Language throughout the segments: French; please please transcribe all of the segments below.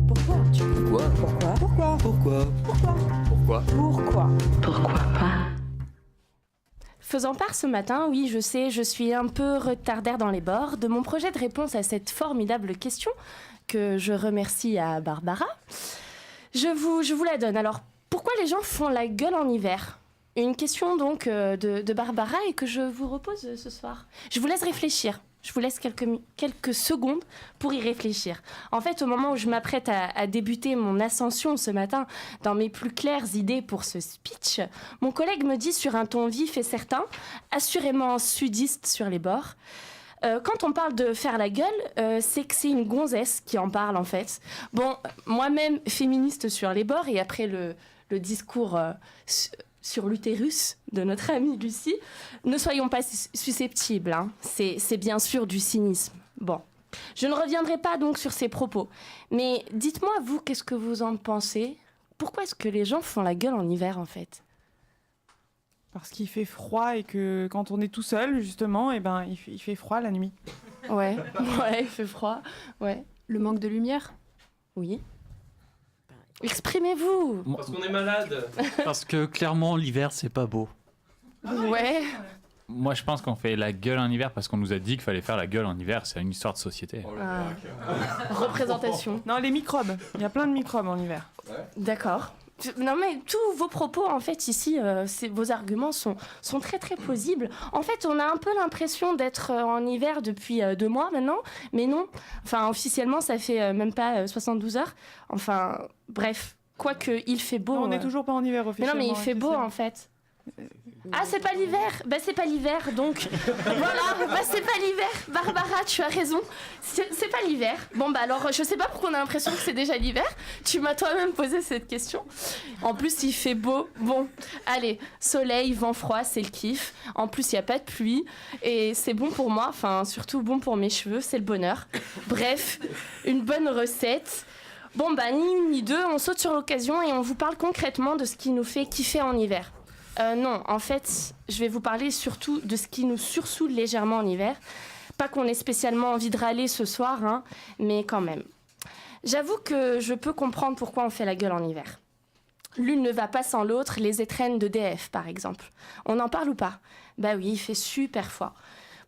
Pourquoi pas? Faisant part ce matin, oui, je sais, je suis un peu retardataire dans les bords, de mon projet de réponse à cette formidable question, que je remercie à Barbara. Je vous la donne. Alors, pourquoi les gens font la gueule en hiver ? Une question donc de Barbara et que je vous repose ce soir. Je vous laisse réfléchir. Je vous laisse quelques secondes pour y réfléchir. En fait, au moment où je m'apprête à débuter mon ascension ce matin dans mes plus claires idées pour ce speech, mon collègue me dit sur un ton vif et certain, assurément sudiste sur les bords, quand on parle de faire la gueule, c'est que c'est une gonzesse qui en parle en fait. Bon, moi-même féministe sur les bords et après le discours sur l'utérus de notre amie Lucie, ne soyons pas susceptibles, hein. C'est bien sûr du cynisme. Bon, je ne reviendrai pas donc sur ces propos, mais dites-moi vous, qu'est-ce que vous en pensez ? Pourquoi est-ce que les gens font la gueule en hiver en fait ? Parce qu'il fait froid et que quand on est tout seul, justement, eh ben, il fait froid la nuit. Ouais, il fait froid. Ouais. Le manque de lumière ? Oui. Exprimez-vous. Parce qu'on est malade. Parce que clairement, l'hiver, c'est pas beau. Ouais. Moi, je pense qu'on fait la gueule en hiver parce qu'on nous a dit qu'il fallait faire la gueule en hiver. C'est une histoire de société. Représentation. Non, les microbes. Il y a plein de microbes en hiver. Ouais. D'accord. Non mais tous vos propos en fait ici, vos arguments sont très très plausibles. En fait on a un peu l'impression d'être en hiver depuis 2 mois maintenant, mais non. Enfin officiellement ça fait même pas 72 heures. Enfin bref, quoique il fait beau. Non, on n'est toujours pas en hiver Mais officiellement. non mais il fait beau en fait. Ah c'est pas l'hiver, c'est pas l'hiver donc voilà, c'est pas l'hiver. Barbara tu as raison, c'est pas l'hiver. Bon alors je sais pas pourquoi on a l'impression que c'est déjà l'hiver. Tu m'as toi-même posé cette question. En plus il fait beau, bon allez, soleil, vent froid, c'est le kiff. En plus il y a pas de pluie et c'est bon pour moi, enfin surtout bon pour mes cheveux, c'est le bonheur. Bref, une bonne recette. Bon ni une ni deux, on saute sur l'occasion et on vous parle concrètement de ce qui nous fait kiffer en hiver. Non, en fait, je vais vous parler surtout de ce qui nous sursoule légèrement en hiver. Pas qu'on ait spécialement envie de râler ce soir, hein, mais quand même. J'avoue que je peux comprendre pourquoi on fait la gueule en hiver. L'une ne va pas sans l'autre, les étrennes d'EDF par exemple. On en parle ou pas ? Bah oui, il fait super froid.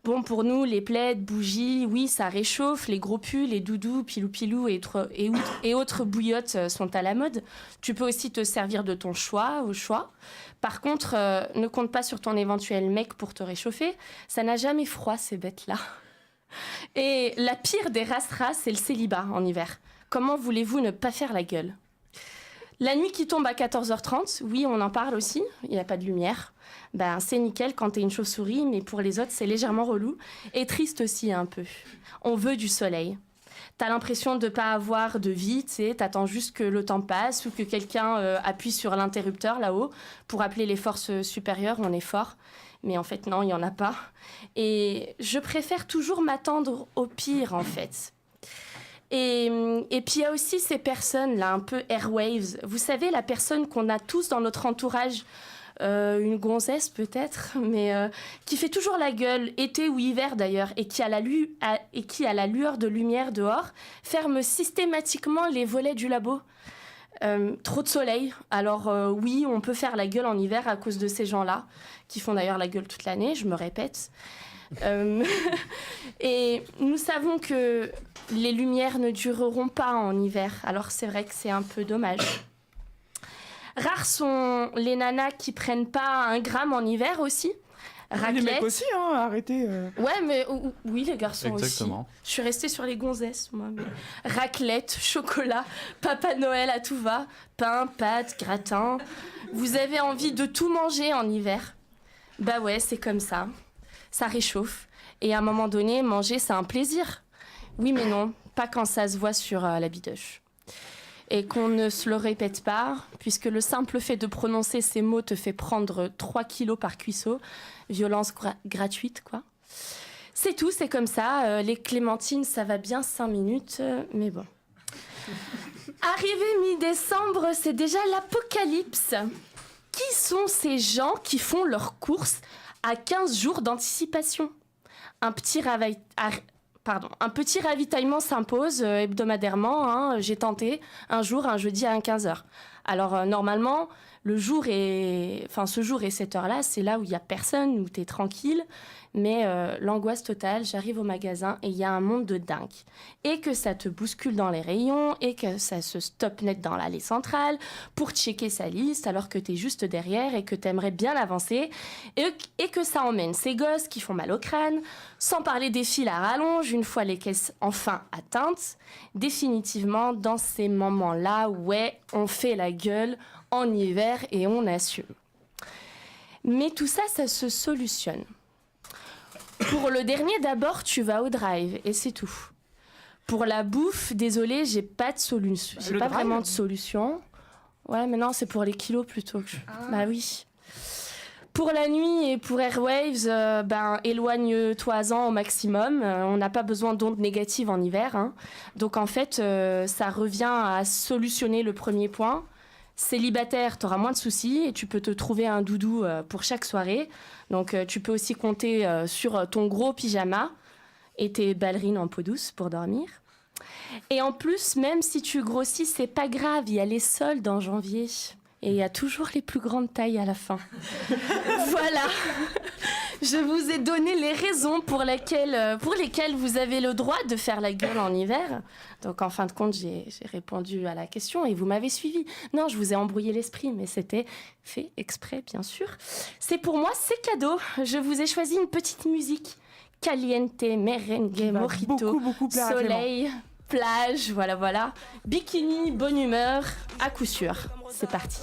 Bon, pour nous, les plaids, bougies, oui, ça réchauffe, les gros pulls, les doudous, pilou-pilou et autres bouillottes sont à la mode. Tu peux aussi te servir de ton choix, au choix. Par contre, ne compte pas sur ton éventuel mec pour te réchauffer. Ça n'a jamais froid, ces bêtes-là. Et la pire des rastras, c'est le célibat en hiver. Comment voulez-vous ne pas faire la gueule ? La nuit qui tombe à 14h30, oui, on en parle aussi, il n'y a pas de lumière. Ben, c'est nickel quand t'es une chauve-souris, mais pour les autres, c'est légèrement relou. Et triste aussi un peu. On veut du soleil. T'as l'impression de pas avoir de vie, tu sais, t'attends juste que le temps passe ou que quelqu'un appuie sur l'interrupteur là-haut pour appeler les forces supérieures, on est fort. Mais en fait, non, il n'y en a pas. Et je préfère toujours m'attendre au pire, en fait. Et puis il y a aussi ces personnes là un peu airwaves. Vous savez, la personne qu'on a tous dans notre entourage, une gonzesse peut-être, mais qui fait toujours la gueule, été ou hiver d'ailleurs, et qui à la lueur de lumière dehors ferme systématiquement les volets du labo. Trop de soleil. Alors oui, on peut faire la gueule en hiver à cause de ces gens-là, qui font d'ailleurs la gueule toute l'année, je me répète. Et nous savons que les lumières ne dureront pas en hiver, alors c'est vrai que c'est un peu dommage. Rares sont les nanas qui prennent pas 1 gramme en hiver aussi. Raclette. Les mecs aussi, hein, arrêtez. Ouais, mais oui, les garçons Exactement. aussi. Je suis restée sur les gonzesses, moi. Mais... Raclette, chocolat, Papa Noël à tout va, pain, pâtes, gratin. Vous avez envie de tout manger en hiver. Bah ouais, c'est comme ça. Ça réchauffe. Et à un moment donné, manger, c'est un plaisir. Oui, mais non, pas quand ça se voit sur la bidoche. Et qu'on ne se le répète pas, puisque le simple fait de prononcer ces mots te fait prendre 3 kilos par cuisseau. Violence gratuite, quoi. C'est tout, c'est comme ça. Les clémentines, ça va bien 5 minutes, mais bon. Arrivé mi-décembre, c'est déjà l'apocalypse. Qui sont ces gens qui font leurs courses à 15 jours d'anticipation ? Un petit Un petit ravitaillement s'impose hebdomadairement. Hein. J'ai tenté un jour, un jeudi à 15h. Alors normalement, ce jour et cette heure-là, c'est là où il n'y a personne, où tu es tranquille. Mais l'angoisse totale, j'arrive au magasin et il y a un monde de dingue. Et que ça te bouscule dans les rayons et que ça se stoppe net dans l'allée centrale pour checker sa liste alors que tu es juste derrière et que tu aimerais bien avancer. Et que ça emmène ces gosses qui font mal au crâne, sans parler des files à rallonge une fois les caisses enfin atteintes. Définitivement, dans ces moments-là, ouais, on fait la gueule en hiver et on assume. Mais tout ça, ça se solutionne. Pour le dernier, d'abord, tu vas au drive et c'est tout. Pour la bouffe, désolé, j'ai pas de solution. J'ai pas vraiment de solution. Ouais, mais non, c'est pour les kilos plutôt. Bah oui. Pour la nuit et pour Airwaves, éloigne-toi-en au maximum. On n'a pas besoin d'ondes négatives en hiver. Hein. Donc en fait, ça revient à solutionner le premier point. Célibataire, tu auras moins de soucis et tu peux te trouver un doudou pour chaque soirée. Donc tu peux aussi compter sur ton gros pyjama et tes ballerines en peau douce pour dormir. Et en plus, même si tu grossis, c'est pas grave, il y a les soldes en janvier. Et il y a toujours les plus grandes tailles à la fin. Voilà. Je vous ai donné les raisons pour lesquelles vous avez le droit de faire la gueule en hiver. Donc, en fin de compte, j'ai répondu à la question et vous m'avez suivi. Non, je vous ai embrouillé l'esprit, mais c'était fait exprès, bien sûr. C'est pour moi, c'est cadeau. Je vous ai choisi une petite musique. Caliente, merengue, mojito, beaucoup plaire à soleil, plage, voilà. Bikini, bonne humeur, à coup sûr. C'est parti.